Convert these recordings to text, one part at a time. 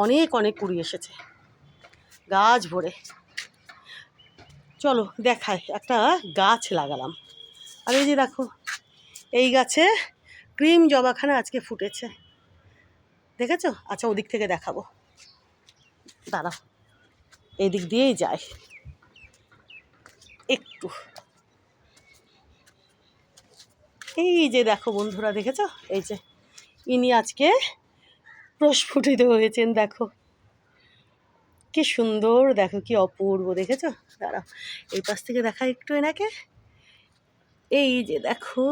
অনেক অনেক কুড়ি এসেছে গাছ ভরে। চলো দেখাই, একটা গাছ লাগালাম। আর এই যে দেখো, এই গাছে ক্রিম জবাখানা আজকে ফুটেছে, দেখেছো? আচ্ছা ওদিক থেকে দেখাবো, দাঁড়াও, এই দিক দিয়েই যায় একটু। এই যে দেখো বন্ধুরা, দেখেছো? এই যে ইনি আজকে প্রস্ফুটিত হয়েছেন, দেখো কি সুন্দর, দেখো কি অপূর্ব, দেখেছো? দাঁড়াও এই পাশ থেকে দেখা একটু এনাকে। এই যে দেখো,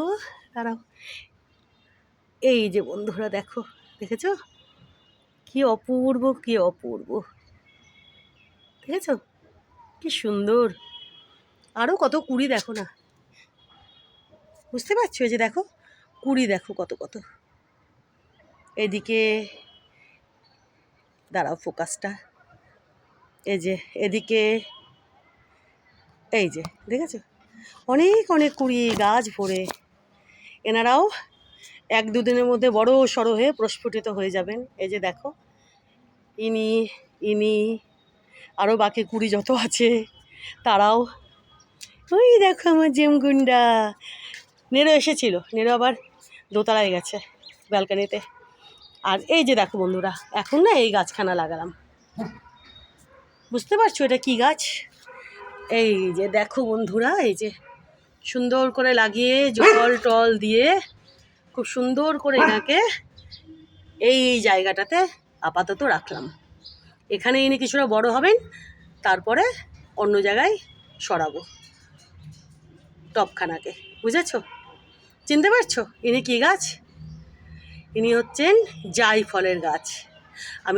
দাঁড়াও, এই যে বন্ধুরা দেখো, দেখেছো কি অপূর্ব, কি অপূর্ব, দেখেছো কি সুন্দর। আরও কত কুড়ি দেখো না, বুঝতে পারছো? এই যে দেখো কুড়ি, দেখো কত কত। এদিকে দাঁড়াও ফোকাসটা, এই যে এদিকে, এই যে দেখেছো অনেক অনেক কুড়ি, গাছ ভরে। এনারাও এক দুদিনের মধ্যে বড় সড়ো হয়ে প্রস্ফুটিত হয়ে যাবেন। এই যে দেখো ইনি, ইনি, আরও বাকি কুড়ি যত আছে তারাও। ওই দেখো আমার জেমগুন্ডা, নেড়ো এসেছিল, নেড়ো আবার দোতলায় গেছে ব্যালকানিতে। আর এই যে দেখো বন্ধুরা, এখন না এই গাছখানা লাগালাম, বুঝতে পারছো এটা কি গাছ? এই যে দেখো বন্ধুরা, এই যে সুন্দর করে লাগিয়ে জল টল দিয়ে খুব সুন্দর করে এনাকে এই জায়গাটাতে আপাতত রাখলাম। এখানে ইনি কিছুটা বড় হবেন, তারপরে অন্য জায়গায় সরাবো টবখানাকে, বুঝেছো? চিনতে পারছো ইনি কি গাছ? ইনি হচ্ছেন জাই ফলের গাছ। আমি